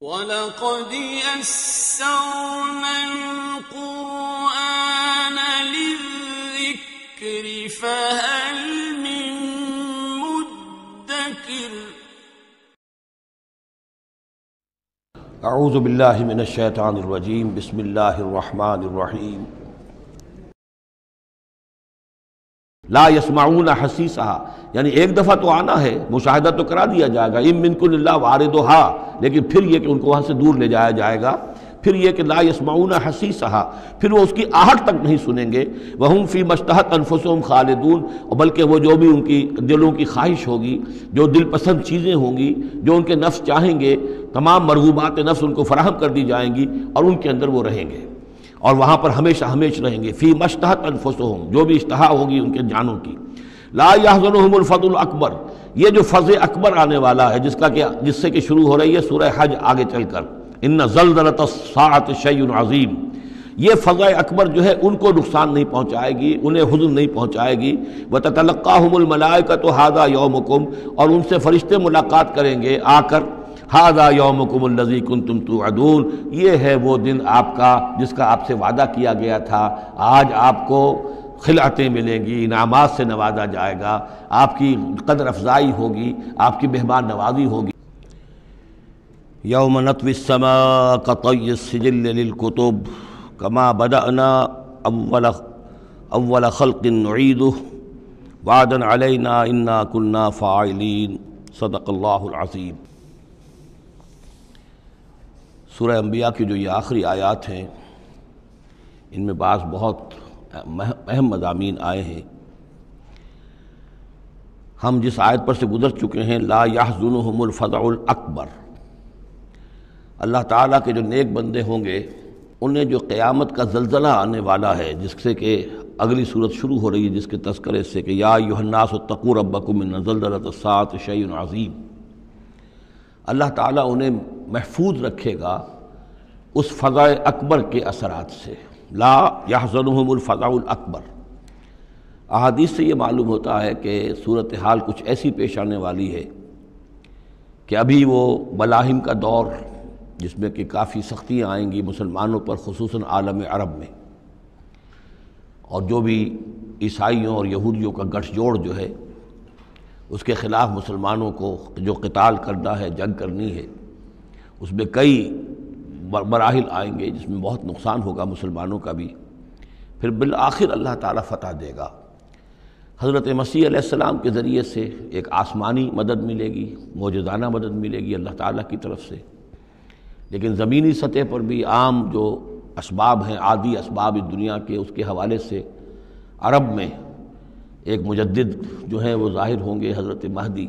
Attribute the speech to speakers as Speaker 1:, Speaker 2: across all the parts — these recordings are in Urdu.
Speaker 1: وَلَقَدْ يَسَّرْنَا الْقُرْآنَ لِلذِّكْرِ فَهَلْ مِن مُّدَّكِرٍ
Speaker 2: اعوذ باللہ من الشیطان الرجیم بسم اللہ الرحمن الرحیم لا یسمعون حسیسہا، یعنی ایک دفعہ تو آنا ہے، مشاہدہ تو کرا دیا جائے گا، ام منکم الا واردھا، لیکن پھر یہ کہ ان کو وہاں سے دور لے جایا جائے گا، پھر یہ کہ لا یسمعون حسیسہا، پھر وہ اس کی آہٹ تک نہیں سنیں گے، وہم فی ما اشتہت انفسہم خالدون، اور بلکہ وہ جو بھی ان کی دلوں کی خواہش ہوگی، جو دل پسند چیزیں ہوں گی، جو ان کے نفس چاہیں گے، تمام مرغوبات نفس ان کو فراہم کر دی جائیں گی اور ان کے اندر وہ رہیں گے، اور وہاں پر ہمیشہ ہمیشہ رہیں گے، فی ما اشتہت انفسہم، جو بھی اشتہا ہوگی ان کے جانوں کی۔ لا یحزنہم الفزع الاکبر، یہ جو فزع اکبر آنے والا ہے جس سے کہ شروع ہو رہی ہے سورہ حج آگے چل کر، ان زلزلۃ الساعۃ شیء عظیم، یہ فزع اکبر جو ہے ان کو نقصان نہیں پہنچائے گی، انہیں حزن نہیں پہنچائے گی۔ وتتلقاہم الملائکۃ ھذا یومکم، اور ان سے فرشتے ملاقات کریں گے آ کر، ھذا یومکم الذی کنتم توعدون، یہ ہے وہ دن آپ کا جس کا آپ سے وعدہ کیا گیا تھا، آج آپ کو خلعتیں ملیں گی، انعامات سے نوازا جائے گا، آپ کی قدر افزائی ہوگی، آپ کی مہمان نوازی ہوگی۔ یوم نطوی السماء کطی السجل للکتب کما بدأنا اول خلق نعیدہ وعدا علینا انا کنا فاعلین، صدق اللہ العظیم۔ سورہ انبیاء کی جو یہ آخری آیات ہیں، ان میں بعض بہت اہم مضامین آئے ہیں۔ ہم جس آیت پر سے گزر چکے ہیں، لا یحزنہم الفزع الاکبر، اللہ تعالیٰ کے جو نیک بندے ہوں گے انہیں جو قیامت کا زلزلہ آنے والا ہے، جس سے کہ اگلی صورت شروع ہو رہی ہے جس کے تذکرے سے کہ یا ایھا الناس اتقوا ربکم ان زلزلۃ الساعۃ شیء عظیم، اللہ تعالیٰ انہیں محفوظ رکھے گا اس فزع اکبر کے اثرات سے۔ لا یحزنہم الفزع الاکبر، احادیث سے یہ معلوم ہوتا ہے کہ صورتحال کچھ ایسی پیش آنے والی ہے کہ ابھی وہ ملاحم کا دور، جس میں کہ کافی سختیاں آئیں گی مسلمانوں پر، خصوصاً عالم عرب میں، اور جو بھی عیسائیوں اور یہودیوں کا گٹھ جوڑ جو ہے اس کے خلاف مسلمانوں کو جو قتال کرنا ہے، جنگ کرنی ہے، اس میں کئی مراحل آئیں گے جس میں بہت نقصان ہوگا مسلمانوں کا بھی، پھر بالآخر اللہ تعالیٰ فتح دے گا۔ حضرت مسیح علیہ السلام کے ذریعے سے ایک آسمانی مدد ملے گی، معجزانہ مدد ملے گی اللہ تعالیٰ کی طرف سے، لیکن زمینی سطح پر بھی عام جو اسباب ہیں، عادی اسباب اس دنیا کے، اس کے حوالے سے عرب میں ایک مجدد جو ہیں وہ ظاہر ہوں گے، حضرت مہدی،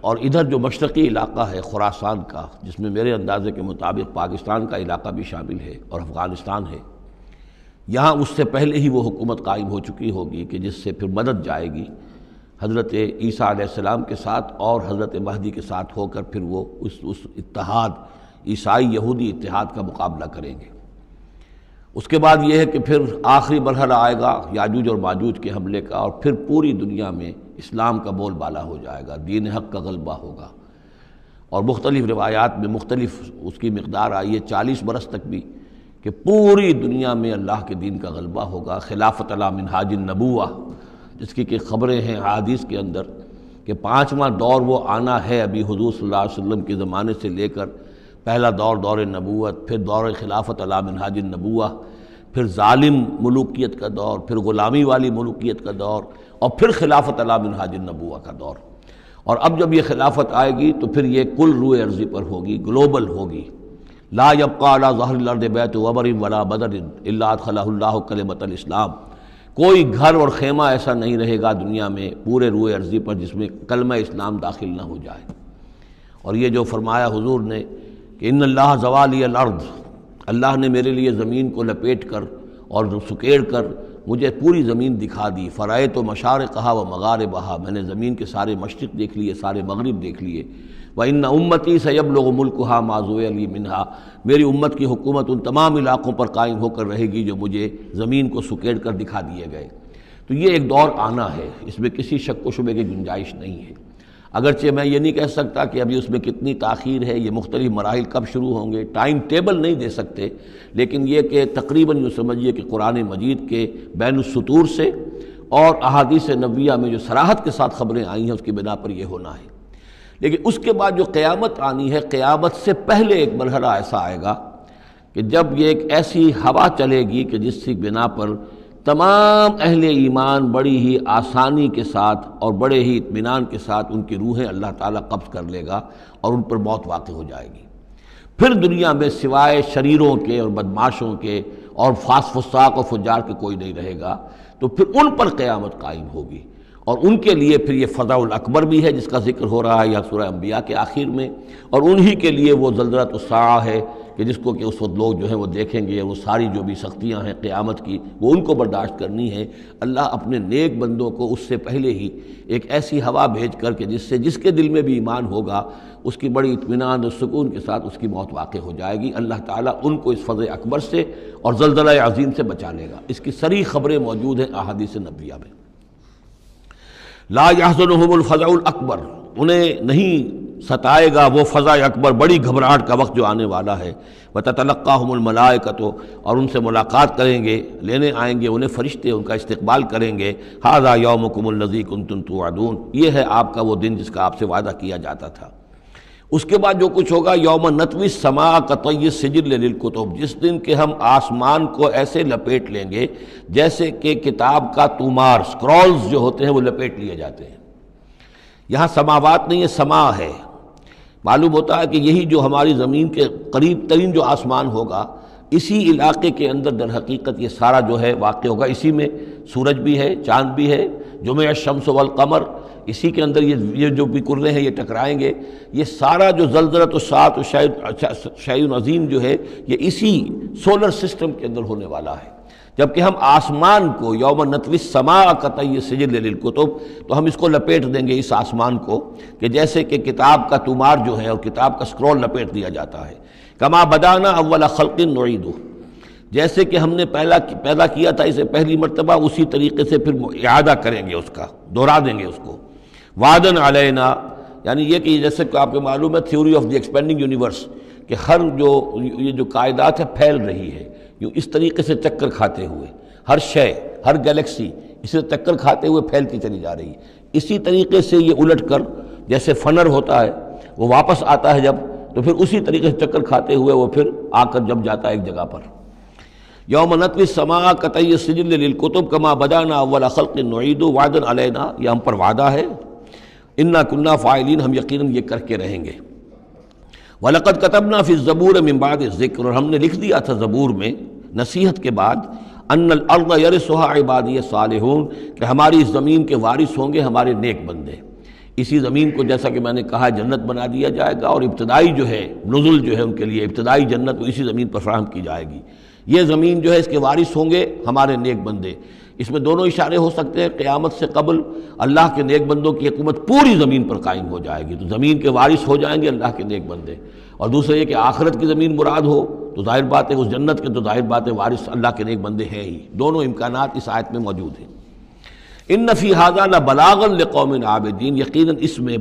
Speaker 2: اور ادھر جو مشرقی علاقہ ہے خراسان کا، جس میں میرے اندازے کے مطابق پاکستان کا علاقہ بھی شامل ہے اور افغانستان ہے، یہاں اس سے پہلے ہی وہ حکومت قائم ہو چکی ہوگی کہ جس سے پھر مدد جائے گی حضرت عیسیٰ علیہ السلام کے ساتھ اور حضرت مہدی کے ساتھ ہو کر، پھر وہ اس اتحاد، عیسائی یہودی اتحاد کا مقابلہ کریں گے۔ اس کے بعد یہ ہے کہ پھر آخری مرحلہ آئے گا یاجوج اور ماجوج کے حملے کا، اور پھر پوری دنیا میں اسلام کا بول بالا ہو جائے گا، دین حق کا غلبہ ہوگا، اور مختلف روایات میں مختلف اس کی مقدار آئی ہے، 40 برس تک بھی، کہ پوری دنیا میں اللہ کے دین کا غلبہ ہوگا، خلافت علی منہاج النبوہ، جس کی کہ خبریں ہیں حدیث کے اندر کہ 5واں دور وہ آنا ہے ابھی حضور صلی اللہ علیہ وسلم کے زمانے سے لے کر، پہلا دور دور نبوت، پھر دور خلافت علی منہاج النبوہ، پھر ظالم ملوکیت کا دور، پھر غلامی والی ملوکیت کا دور، اور پھر خلافت علی منہاج النبوہ کا دور۔ اور اب جب یہ خلافت آئے گی تو پھر یہ کل روئے ارضی پر ہوگی، گلوبل ہوگی۔ لا یبقى علی ظہر الارض بیت وبر ولا بدر الا ادخلہ اللہ کلمۃ الاسلام، کوئی گھر اور خیمہ ایسا نہیں رہے گا دنیا میں پورے روئے ارضی پر جس میں کلمہ اسلام داخل نہ ہو جائے۔ اور یہ جو فرمایا حضور نے کہ ان اللہ زوالی الارض، اللہ نے میرے لیے زمین کو لپیٹ کر اور سکیڑ کر مجھے پوری زمین دکھا دی، فرأیت مشارقہا و مغاربہا، میں نے زمین کے سارے مشرق دیکھ لیے، سارے مغرب دیکھ لیے۔ وَإِنَّ أُمَّتِي سَيَبْلُغُ مُلْكُهَا مَا زُوِّيَ لِي مِنْهَا، میری امت کی حکومت ان تمام علاقوں پر قائم ہو کر رہے گی جو مجھے زمین کو سکیڑ کر دکھا دیے گئے۔ تو یہ ایک دور آنا ہے، اس میں کسی شک و شبے کی گنجائش نہیں ہے۔ اگرچہ میں یہ نہیں کہہ سکتا کہ ابھی اس میں کتنی تاخیر ہے، یہ مختلف مراحل کب شروع ہوں گے، ٹائم ٹیبل نہیں دے سکتے، لیکن یہ کہ تقریباً یوں سمجھیے کہ قرآن مجید کے بین السطور سے اور احادیث نبویہ میں جو صراحت کے ساتھ خبریں آئی ہیں اس کی بنا پر یہ ہونا ہے۔ لیکن اس کے بعد جو قیامت آنی ہے، قیامت سے پہلے ایک مرحلہ ایسا آئے گا کہ جب یہ ایک ایسی ہوا چلے گی کہ جس کی بنا پر تمام اہل ایمان بڑی ہی آسانی کے ساتھ اور بڑے ہی اطمینان کے ساتھ ان کی روحیں اللہ تعالیٰ قبض کر لے گا اور ان پر موت واقع ہو جائے گی۔ پھر دنیا میں سوائے شریروں کے اور بدماشوں کے اور فساق و فجار کے کوئی نہیں رہے گا، تو پھر ان پر قیامت قائم ہوگی، اور ان کے لیے پھر یہ فضع الاکبر بھی ہے جس کا ذکر ہو رہا ہے یا سورہ انبیاء کے آخر میں، اور انہی کے لیے وہ زلزلۃ الساعہ ہے کہ جس کو کہ اس وقت لوگ جو ہیں وہ دیکھیں گے، وہ ساری جو بھی سختیاں ہیں قیامت کی وہ ان کو برداشت کرنی ہے۔ اللہ اپنے نیک بندوں کو اس سے پہلے ہی ایک ایسی ہوا بھیج کر کے جس کے دل میں بھی ایمان ہوگا اس کی بڑی اطمینان اور سکون کے ساتھ اس کی موت واقع ہو جائے گی۔ اللہ تعالیٰ ان کو اس فضع اکبر سے اور زلزلہ عظیم سے بچا لے گا۔ اس کی صریح خبریں موجود ہیں احادیث نبویہ میں۔ لا یحزنہم الفزع الاکبر، انہیں نہیں ستائے گا وہ فزع اکبر، بڑی گھبراہٹ کا وقت جو آنے والا ہے۔ وتتلقاہم الملائکۃ، اور ان سے ملاقات کریں گے، لینے آئیں گے انہیں فرشتے، ان کا استقبال کریں گے۔ ھذا یومکم الذی کنتم توعدون، یہ ہے آپ کا وہ دن جس کا آپ سے وعدہ کیا جاتا تھا۔ اس کے بعد جو کچھ ہوگا، یوم نطوی السماء کطی السجل للکتب، جس دن کہ ہم آسمان کو ایسے لپیٹ لیں گے جیسے کہ کتاب کا تومار، سکرولز جو ہوتے ہیں وہ لپیٹ لیے جاتے ہیں۔ یہاں سماوات نہیں ہے، سما ہے۔ معلوم ہوتا ہے کہ یہی جو ہماری زمین کے قریب ترین جو آسمان ہوگا، اسی علاقے کے اندر در حقیقت یہ سارا جو ہے واقع ہوگا۔ اسی میں سورج بھی ہے، چاند بھی ہے، جمع الشمس والقمر، اسی کے اندر یہ جو بھی کرے ہیں یہ ٹکرائیں گے۔ یہ سارا جو زلزلۃ الساعۃ شیء عظیم جو ہے یہ اسی سولر سسٹم کے اندر ہونے والا ہے۔ جبکہ ہم آسمان کو یوم نطوی السماء کطی السجل للکتب، تو ہم اس کو لپیٹ دیں گے اس آسمان کو کہ جیسے کہ کتاب کا تومار جو ہے اور کتاب کا سکرول لپیٹ دیا جاتا ہے۔ کما بدانا اول خلق نعیدہ، جیسے کہ ہم نے پیدا کیا تھا اسے پہلی مرتبہ، اسی طریقے سے پھر اعادہ کریں گے، اس کا دوہرا دیں گے اس کو۔ وعدن علینا، یعنی یہ کہ جیسے کہ آپ کو معلوم ہے theory of the expanding universe, کہ ہر یہ جو کائنات ہے پھیل رہی ہے یوں اس طریقے سے چکر کھاتے ہوئے، ہر شے، ہر گلیکسی اسے چکر کھاتے ہوئے پھیلتی چلی جا رہی ہے۔ اسی طریقے سے یہ الٹ کر جیسے فنر ہوتا ہے وہ واپس آتا ہے جب، تو پھر اسی طریقے سے چکر کھاتے ہوئے وہ پھر آ کر جب جاتا ہے ایک جگہ پر۔ یوم نطوی السماء کطی السجل للکتب کما بدانا اول خلق نعید وعدا علینا، یہ ہم پر وعدہ ہے۔ انا کنا فاعلین، ہم یقیناً یہ کر کے رہیں گے۔ وَلَقَدْ كَتَبْنَا فِي الزَّبُورِ مِن بَعْدِ الذِّكْرِ، اور ہم نے لکھ دیا تھا زبور میں نصیحت کے بعد، ان الارض یرثها عبادی الصالحون، کہ ہماری اس زمین کے وارث ہوں گے ہمارے نیک بندے۔ اسی زمین کو جیسا کہ میں نے کہا جنت بنا دیا جائے گا، اور ابتدائی جو ہے نزل جو ہے ان کے لیے ابتدائی جنت وہ اسی زمین پر فراہم کی جائے گی۔ یہ زمین جو ہے اس کے وارث ہوں گے ہمارے نیک بندے۔ اس میں دونوں اشارے ہو سکتے ہیں، قیامت سے قبل اللہ کے نیک بندوں کی حکومت پوری زمین پر قائم ہو جائے گی، تو زمین کے وارث ہو جائیں گے اللہ کے نیک بندے۔ اور دوسرے یہ کہ آخرت کی زمین مراد ہو تو ظاہر بات ہے اس جنت کے تو ظاہر بات ہے وارث اللہ کے نیک بندے ہیں ہی۔ دونوں امکانات اس آیت میں موجود ہیں۔ ان فی ھذا لبلاغا لقوم عابدین، یقیناً اس میں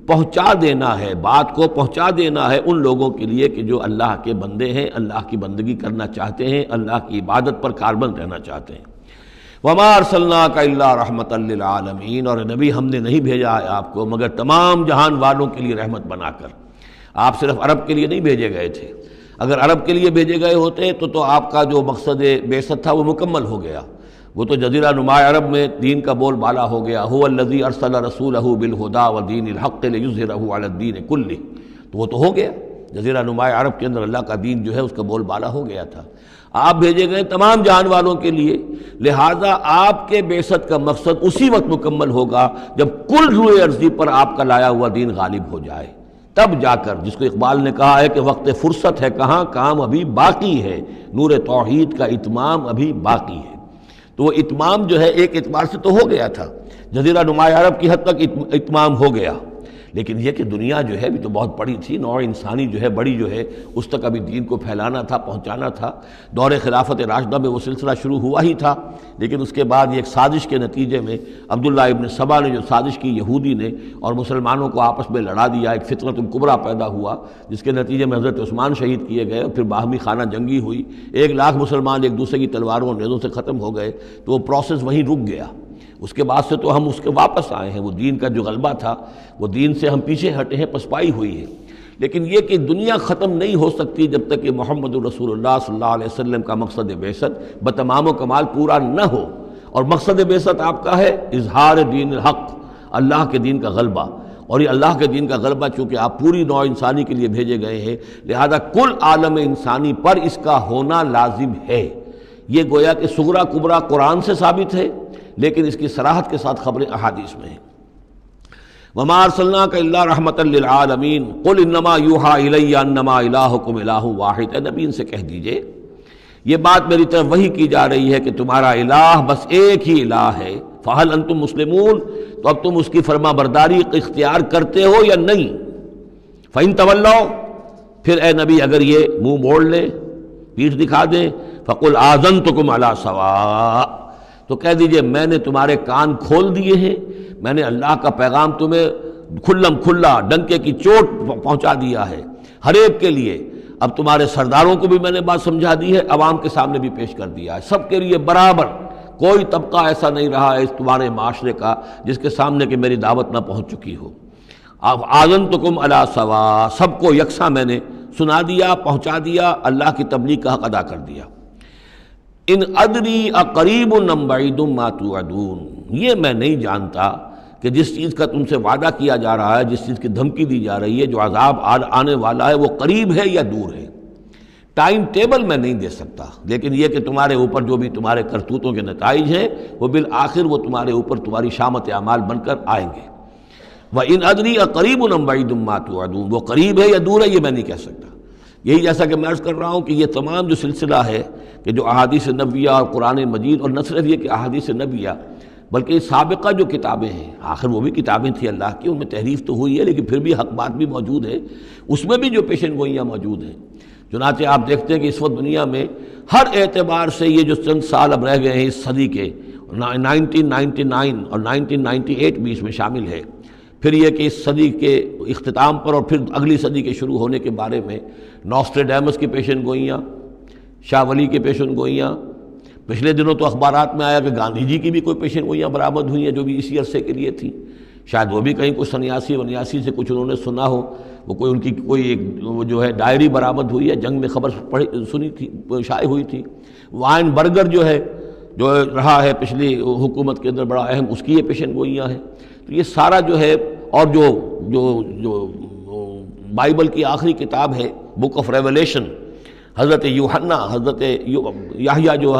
Speaker 2: پہنچا دینا ہے، بات کو پہنچا دینا ہے ان لوگوں کے لیے کہ جو اللہ کے بندے ہیں، اللہ کی بندگی کرنا چاہتے ہیں، اللہ کی عبادت پر کاربند رہنا چاہتے ہیں۔ وما ارسلناک الا رحمۃ للعالمین، اور نبی ہم نے نہیں بھیجا ہے آپ کو مگر تمام جہان والوں کے لیے رحمت بنا کر۔ آپ صرف عرب کے لیے نہیں بھیجے گئے تھے، اگر عرب کے لیے بھیجے گئے ہوتے تو آپ کا جو مقصد بعثت تھا وہ مکمل ہو گیا، وہ تو جزیرہ نما عرب میں دین کا بول بالا ہو گیا۔ هو الذی ارسل رسولہ بالہدی ودین الحق لیظہرہ علی الدین کلہ، تو وہ تو ہو گیا، جزیرہ نما عرب کے اندر اللہ کا دین جو ہے اس کا بول بالا ہو گیا تھا۔ آپ بھیجے گئے تمام جہان والوں کے لیے، لہٰذا آپ کے بعثت کا مقصد اسی وقت مکمل ہوگا جب کل روئے ارضی پر آپ کا لایا ہوا دین غالب ہو جائے، تب جا کر، جس کو اقبال نے کہا ہے کہ وقت فرصت ہے کہاں، کام ابھی باقی ہے، نور توحید کا اتمام ابھی باقی ہے۔ تو وہ اتمام جو ہے ایک اعتبار سے تو ہو گیا تھا، جزیرہ نما عرب کی حد تک اتمام ہو گیا، لیکن یہ کہ دنیا جو ہے بھی تو بہت بڑی تھی، نوع انسانی جو ہے بڑی جو ہے اس تک ابھی دین کو پھیلانا تھا، پہنچانا تھا۔ دور خلافت راشدہ میں وہ سلسلہ شروع ہوا ہی تھا، لیکن اس کے بعد ایک سازش کے نتیجے میں عبداللہ ابن سبا نے جو سازش کی یہودی نے اور مسلمانوں کو آپس میں لڑا دیا، ایک فتنۃ الکبریٰ پیدا ہوا جس کے نتیجے میں حضرت عثمان شہید کیے گئے اور پھر باہمی خانہ جنگی ہوئی، 1,00,000 مسلمان ایک دوسرے کی تلواروں اور نیزوں سے ختم ہو گئے، تو وہ پروسیس وہیں رک گیا۔ اس کے بعد سے تو ہم اس کے واپس آئے ہیں، وہ دین کا جو غلبہ تھا وہ دین سے ہم پیچھے ہٹے ہیں، پسپائی ہوئی ہے۔ لیکن یہ کہ دنیا ختم نہیں ہو سکتی جب تک کہ محمد رسول اللہ صلی اللہ علیہ وسلم کا مقصد بعثت بتمام و کمال پورا نہ ہو، اور مقصد بعثت آپ کا ہے اظہار دین الحق، اللہ کے دین کا غلبہ، اور یہ اللہ کے دین کا غلبہ چونکہ آپ پوری نوع انسانی کے لیے بھیجے گئے ہیں، لہذا کل عالم انسانی پر اس کا ہونا لازم ہے۔ یہ گویا کہ صغریٰ کبریٰ قرآن سے ثابت ہے، لیکن اس کی صراحت کے ساتھ خبریں احادیث میں ہیں۔ وَمَا أَرْسَلْنَاكَ إِلَّا رَحْمَةً لِّلْعَالَمِينَ قُلْ إِنَّمَا يُوحَىٰ إِلَيَّ أَنَّمَا إِلَٰهُكُمْ إِلَٰهٌ وَاحِدٌ۔ اے نبی ان سے کہہ دیجئے یہ بات میری طرف وحی کی جا رہی ہے کہ تمہارا الہ بس ایک ہی الہ ہے، فَهَلْ أَنْتُمْ مُسْلِمُونَ، تو اب تم اس کی فرما برداری اختیار کرتے ہو یا نہیں؟ فَإِن تَوَلَّوْا، پھر اے نبی اگر یہ منہ موڑ لیں، پیٹھ دکھا دیں، فَقُلْ آذَنْتُكُمْ عَلَىٰ سَوَاءٍ، تو کہہ دیجئے میں نے تمہارے کان کھول دیے ہیں، میں نے اللہ کا پیغام تمہیں کھلم کھلا ڈنکے کی چوٹ پہنچا دیا ہے ہر ایک کے لیے۔ اب تمہارے سرداروں کو بھی میں نے بات سمجھا دی ہے، عوام کے سامنے بھی پیش کر دیا ہے، سب کے لیے برابر، کوئی طبقہ ایسا نہیں رہا ہے اس تمہارے معاشرے کا جس کے سامنے کہ میری دعوت نہ پہنچ چکی ہو۔ اب آذنتکم علی سواء، سب کو یکساں میں نے سنا دیا، پہنچا دیا، اللہ کی تبلیغ کا حق ادا کر دیا۔ ان ادری اقریب ام بعید ما توعدون، یہ میں نہیں جانتا کہ جس چیز کا تم سے وعدہ کیا جا رہا ہے، جس چیز کی دھمکی دی جا رہی ہے، جو عذاب آنے والا ہے، وہ قریب ہے یا دور ہے۔ ٹائم ٹیبل میں نہیں دے سکتا، لیکن یہ کہ تمہارے اوپر جو بھی تمہارے کرتوتوں کے نتائج ہیں وہ بالآخر وہ تمہارے اوپر تمہاری شامت اعمال بن کر آئیں گے۔ وَإِنْ أَدْرِي أَقَرِيبٌ أَمْ بَعِيدٌ مَا تُوعَدُونَ، وہ قریب ہے یا دور ہے یہ میں نہیں کہہ سکتا۔ یہی جیسا کہ میں عرض کر رہا ہوں کہ یہ تمام جو سلسلہ ہے کہ جو احادیث نبویہ اور قرآن مجید، اور نہ صرف یہ کہ احادیث نبویہ بلکہ سابقہ جو کتابیں ہیں، آخر وہ بھی کتابیں تھیں اللہ کی، ان میں تحریف تو ہوئی ہے لیکن پھر بھی حق بات بھی موجود ہے، اس میں بھی جو پیشن گوئیاں موجود ہیں۔ چنانچہ آپ دیکھتے ہیں کہ اس وقت دنیا میں ہر اعتبار سے یہ جو چند سال اب رہ گئے ہیں اس صدی کے، 1999 اور 1998 بھی اس میں شامل ہے، پھر یہ کہ اس صدی کے اختتام پر اور پھر اگلی صدی کے شروع ہونے کے بارے میں نوسٹریڈیمس کی پیشن گوئیاں، شاہ ولی کی پیشن گوئیاں، پچھلے دنوں تو اخبارات میں آیا کہ گاندھی جی کی بھی کوئی پیشن گوئیاں برآمد ہوئی ہیں جو بھی اسی عرصے کے لیے تھیں، شاید وہ بھی کہیں کوئی سنیاسی سے کچھ انہوں نے سنا ہو، وہ کوئی ان کی کوئی ایک وہ جو ہے ڈائری برآمد ہوئی ہے، جنگ میں خبر سنی تھی، شائع ہوئی تھی۔ وائن برگر جو ہے جو رہا ہے پچھلی حکومت کے اندر بڑا اہم، اس کی یہ پیشن گوئیاں ہیں۔ تو یہ سارا جو ہے، اور جو بائبل کی آخری کتاب ہے بک آف ریولیشن، حضرت یوحنا، حضرت یحییٰ جو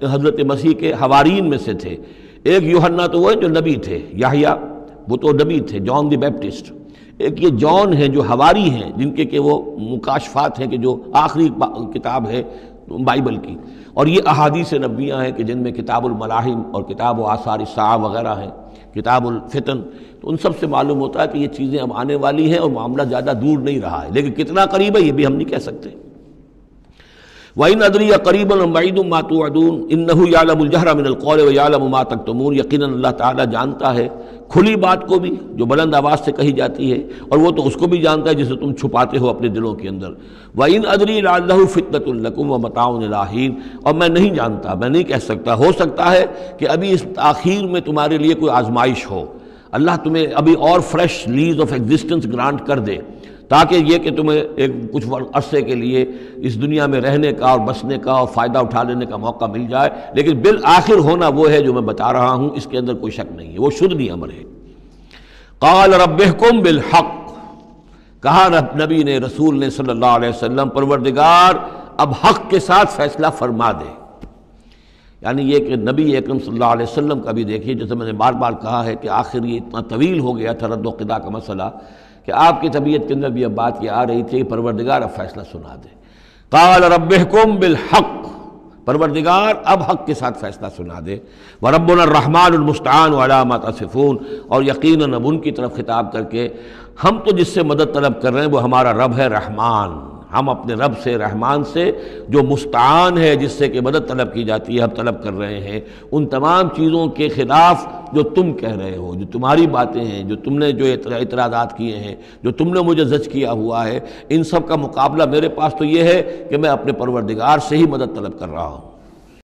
Speaker 2: حضرت مسیح کے حوارین میں سے تھے، ایک یوحنا تو وہ ہے جو نبی تھے، یحییٰ وہ تو نبی تھے، جان دی بیپٹسٹ، ایک یہ جان ہیں جو حواری ہیں جن کے کہ وہ مکاشفات ہیں کہ جو آخری کتاب ہے بائبل کی، اور یہ احادیث نبویہ ہیں کہ جن میں کتاب الملاحم اور کتاب و آثار الساعہ وغیرہ ہیں، کتاب الفتن، تو ان سب سے معلوم ہوتا ہے کہ یہ چیزیں اب آنے والی ہیں اور معاملہ زیادہ دور نہیں رہا ہے، لیکن کتنا قریب ہے یہ بھی ہم نہیں کہہ سکتے۔ وَإِنْ أَدْرِي أَقَرِيبٌ أَمْ بَعِيدٌ مَا تُوعَدُونَ إِنَّهُ يَعْلَمُ الْجَهْرَ مِنَ الْقَوْلِ وَيَعْلَمُ مَا تَكْتُمُونَ، یقیناً اللہ تعالیٰ جانتا ہے کھلی بات کو بھی جو بلند آواز سے کہی جاتی ہے، اور وہ تو اس کو بھی جانتا ہے جسے تم چھپاتے ہو اپنے دلوں کے اندر۔ وَإِنْ أَدْرِي لَعَلَّهُ فِتْنَةٌ لَكُمْ وَمَتَاعٌ إِلَىٰ حِينٍ، اور میں نہیں جانتا، میں نہیں کہہ سکتا، ہو سکتا ہے کہ ابھی اس تاخیر میں تمہارے لیے کوئی آزمائش ہو، اللہ تمہیں ابھی اور fresh lease of existence grant کر دے، تاکہ یہ کہ تمہیں ایک کچھ عرصے کے لیے اس دنیا میں رہنے کا اور بسنے کا اور فائدہ اٹھا لینے کا موقع مل جائے، لیکن بالآخر ہونا وہ ہے جو میں بتا رہا ہوں، اس کے اندر کوئی شک نہیں ہے، وہ شدنی امر ہے۔ قال رب احکم بالحق، کہا نبی نے، رسول نے صلی اللہ علیہ وسلم، پروردگار اب حق کے ساتھ فیصلہ فرما دے۔ یعنی یہ کہ نبی اکرم صلی اللہ علیہ وسلم کا بھی دیکھیے، جیسے میں نے بار بار کہا ہے کہ آخر یہ اتنا طویل ہو گیا تھا رد و قضا کا مسئلہ کہ آپ کی طبیعت کے اندر بھی اب بات یہ آ رہی تھی کہ پروردگار اب فیصلہ سنا دے۔ قال رب احکم بالحق، پروردگار اب حق کے ساتھ فیصلہ سنا دے۔ وَرَبُّنَا الرَّحْمَٰنُ الْمُسْتَعَانُ عَلَىٰ مَا تَصِفُونَ، اور یقیناً اب ان کی طرف خطاب کر کے ہم تو جس سے مدد طلب کر رہے ہیں وہ ہمارا رب ہے رحمان، ہم اپنے رب سے رحمان سے جو مستعان ہے، جس سے کہ مدد طلب کی جاتی ہے، ہم طلب کر رہے ہیں ان تمام چیزوں کے خلاف جو تم کہہ رہے ہو، جو تمہاری باتیں ہیں، جو تم نے جو اعتراضات کیے ہیں، جو تم نے مجھے زج کیا ہوا ہے، ان سب کا مقابلہ میرے پاس تو یہ ہے کہ میں اپنے پروردگار سے ہی مدد طلب کر رہا ہوں۔